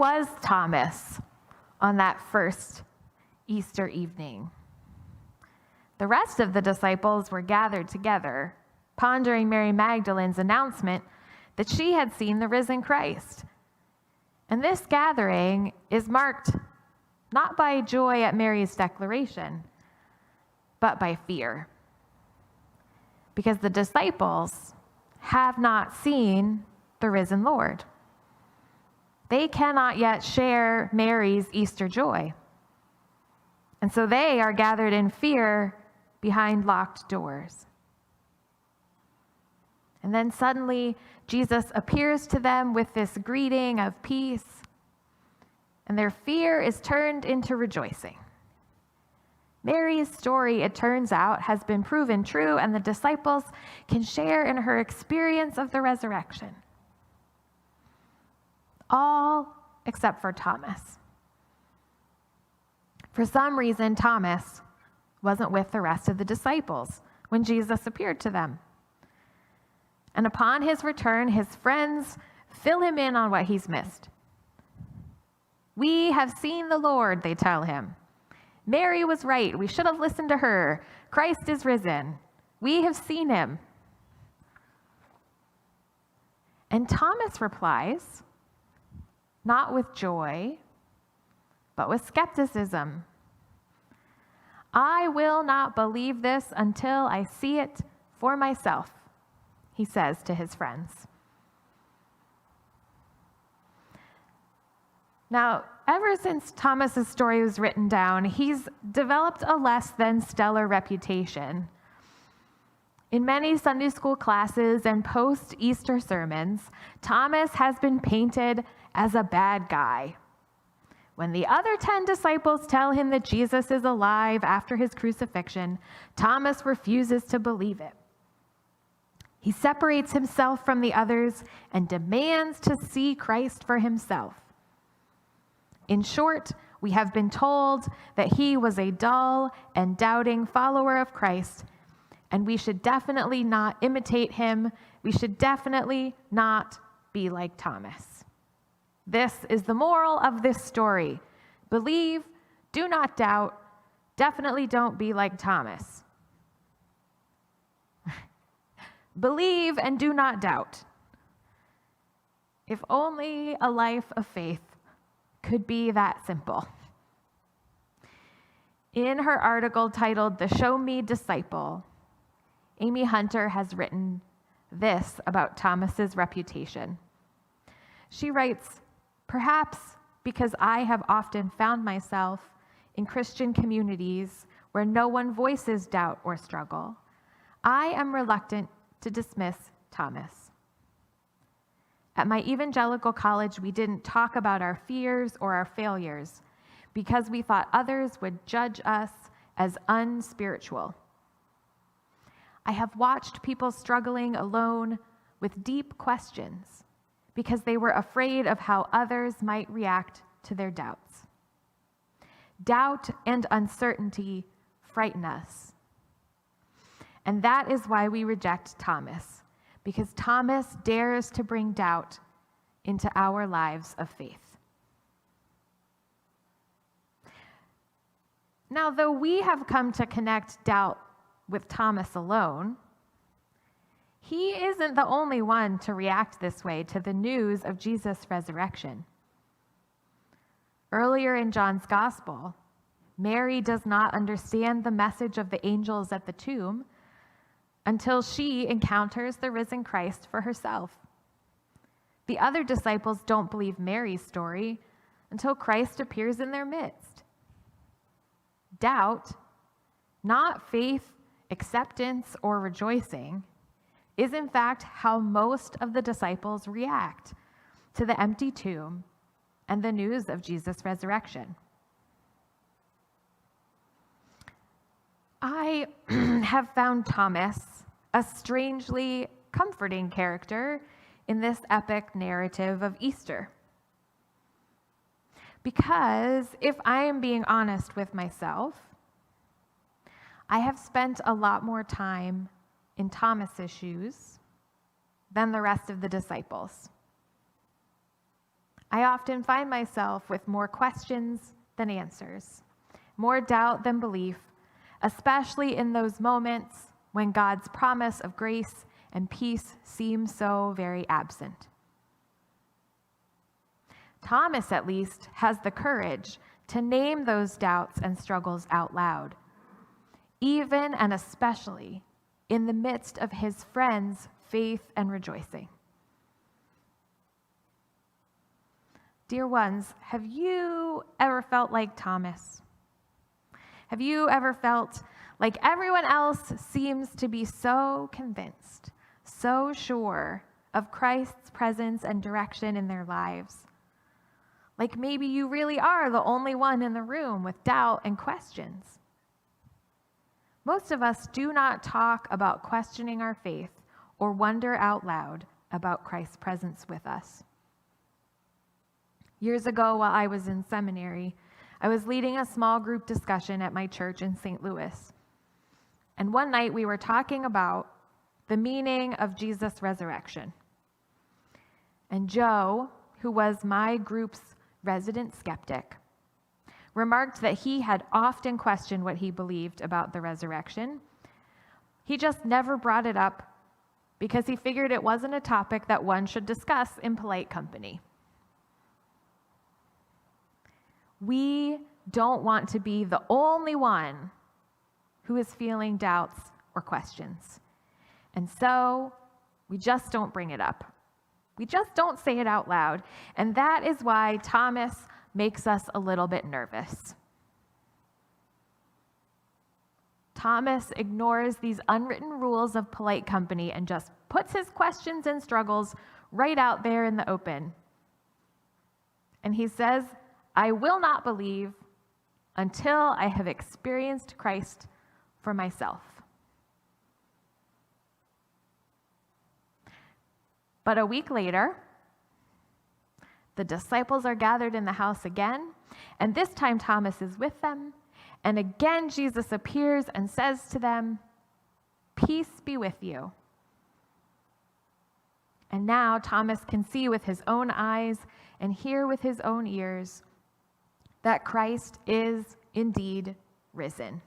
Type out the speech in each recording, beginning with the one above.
was Thomas on that first Easter evening? The rest of the disciples were gathered together, pondering Mary Magdalene's announcement that she had seen the risen Christ. And this gathering is marked not by joy at Mary's declaration, but by fear. Because the disciples have not seen the risen Lord. They cannot yet share Mary's Easter joy. And so they are gathered in fear behind locked doors. And then suddenly, Jesus appears to them with this greeting of peace, and their fear is turned into rejoicing. Mary's story, it turns out, has been proven true, and the disciples can share in her experience of the resurrection. All except for Thomas. For some reason, Thomas wasn't with the rest of the disciples when Jesus appeared to them. And upon his return, his friends fill him in on what he's missed. We have seen the Lord, they tell him. Mary was right. We should have listened to her. Christ is risen. We have seen him. And Thomas replies, not with joy, but with skepticism. I will not believe this until I see it for myself, he says to his friends. Now, ever since Thomas's story was written down, he's developed a less than stellar reputation. In many Sunday school classes and post-Easter sermons, Thomas has been painted as a bad guy. When the other 10 disciples tell him that Jesus is alive after his crucifixion, Thomas refuses to believe it. He separates himself from the others and demands to see Christ for himself. In short, we have been told that he was a dull and doubting follower of Christ, and we should definitely not imitate him. We should definitely not be like Thomas. This is the moral of this story. Believe, do not doubt, definitely don't be like Thomas. Believe and do not doubt. If only a life of faith could be that simple. In her article titled "The Show Me Disciple," Amy Hunter has written this about Thomas's reputation. She writes, "Perhaps because I have often found myself in Christian communities where no one voices doubt or struggle, I am reluctant to dismiss Thomas. At my evangelical college, we didn't talk about our fears or our failures because we thought others would judge us as unspiritual. I have watched people struggling alone with deep questions because they were afraid of how others might react to their doubts. Doubt and uncertainty frighten us. And that is why we reject Thomas, because Thomas dares to bring doubt into our lives of faith." Now, though we have come to connect doubt with Thomas alone, he isn't the only one to react this way to the news of Jesus' resurrection. Earlier in John's Gospel, Mary does not understand the message of the angels at the tomb until she encounters the risen Christ for herself. The other disciples don't believe Mary's story until Christ appears in their midst. Doubt, not faith, acceptance, or rejoicing, is in fact how most of the disciples react to the empty tomb and the news of Jesus' resurrection. I have found Thomas a strangely comforting character in this epic narrative of Easter. Because if I am being honest with myself, I have spent a lot more time in Thomas's shoes than the rest of the disciples. I often find myself with more questions than answers, more doubt than belief, especially in those moments when God's promise of grace and peace seems so very absent. Thomas, at least, has the courage to name those doubts and struggles out loud, even and especially in the midst of his friends' faith and rejoicing. Dear ones, have you ever felt like Thomas? Have you ever felt like everyone else seems to be so convinced, so sure of Christ's presence and direction in their lives? Like maybe you really are the only one in the room with doubt and questions. Most of us do not talk about questioning our faith or wonder out loud about Christ's presence with us. Years ago, while I was in seminary, I was leading a small group discussion at my church in St. Louis. And one night we were talking about the meaning of Jesus' resurrection. And Joe, who was my group's resident skeptic, remarked that he had often questioned what he believed about the resurrection. He just never brought it up because he figured it wasn't a topic that one should discuss in polite company. We don't want to be the only one who is feeling doubts or questions. And so we just don't bring it up. We just don't say it out loud. And that is why Thomas makes us a little bit nervous. Thomas ignores these unwritten rules of polite company and just puts his questions and struggles right out there in the open. And he says, I will not believe until I have experienced Christ for myself. But a week later, the disciples are gathered in the house again, and this time Thomas is with them, and again Jesus appears and says to them, "Peace be with you." And now Thomas can see with his own eyes and hear with his own ears that Christ is indeed risen.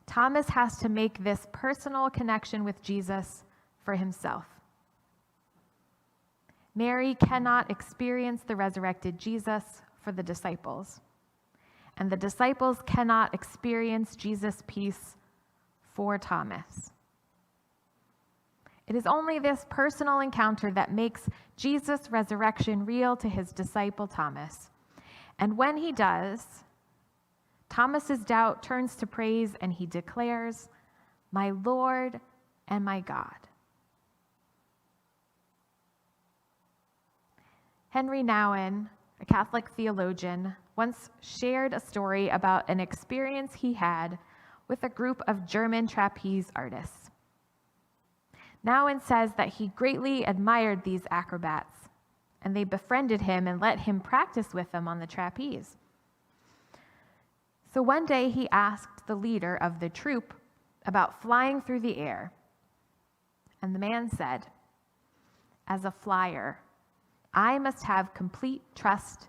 Thomas has to make this personal connection with Jesus for himself. Mary cannot experience the resurrected Jesus for the disciples, and the disciples cannot experience Jesus' peace for Thomas. It is only this personal encounter that makes Jesus' resurrection real to his disciple Thomas. And when he does, Thomas's doubt turns to praise and he declares, "My Lord and my God." Henry Nouwen, a Catholic theologian, once shared a story about an experience he had with a group of German trapeze artists. Nouwen says that he greatly admired these acrobats, and they befriended him and let him practice with them on the trapeze. So one day he asked the leader of the troupe about flying through the air, and the man said, "As a flyer, I must have complete trust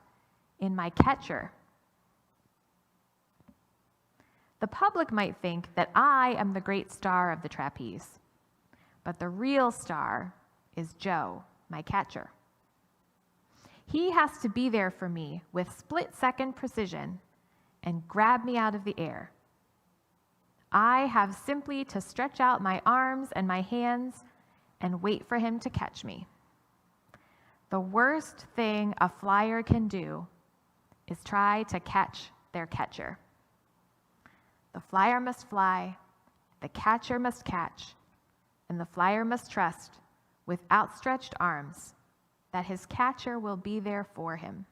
in my catcher. The public might think that I am the great star of the trapeze, but the real star is Joe, my catcher. He has to be there for me with split-second precision and grab me out of the air. I have simply to stretch out my arms and my hands and wait for him to catch me. The worst thing a flyer can do is try to catch their catcher. The flyer must fly, the catcher must catch, and the flyer must trust with outstretched arms that his catcher will be there for him."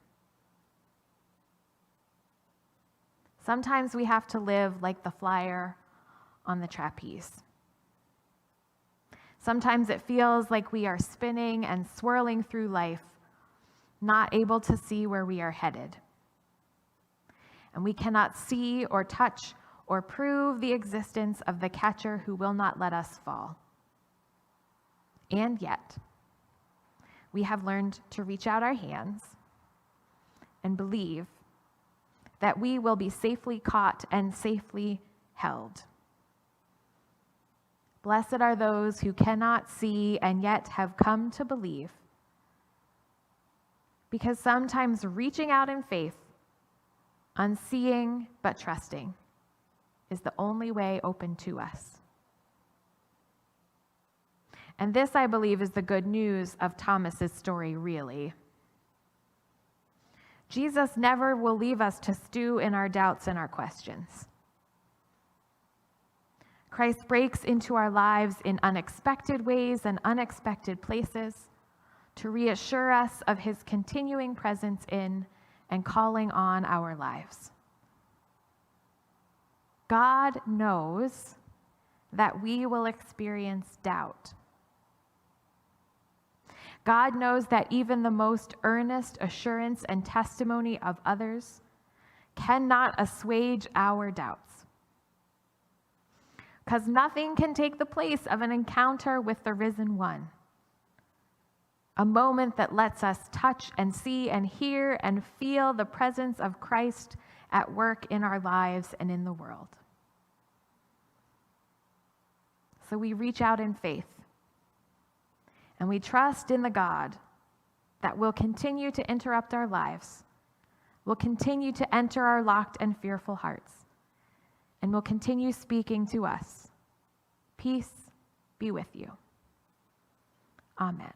Sometimes we have to live like the flyer on the trapeze. Sometimes it feels like we are spinning and swirling through life, not able to see where we are headed. And we cannot see or touch or prove the existence of the catcher who will not let us fall. And yet, we have learned to reach out our hands and believe that we will be safely caught and safely held. Blessed are those who cannot see and yet have come to believe, because sometimes reaching out in faith, unseeing but trusting, is the only way open to us. And this, I believe, is the good news of Thomas's story, really. Jesus never will leave us to stew in our doubts and our questions. Christ breaks into our lives in unexpected ways and unexpected places to reassure us of his continuing presence in and calling on our lives. God knows that we will experience doubt. God knows that even the most earnest assurance and testimony of others cannot assuage our doubts. Because nothing can take the place of an encounter with the risen one. A moment that lets us touch and see and hear and feel the presence of Christ at work in our lives and in the world. So we reach out in faith, and we trust in the God that will continue to interrupt our lives, will continue to enter our locked and fearful hearts, and will continue speaking to us. Peace be with you. Amen.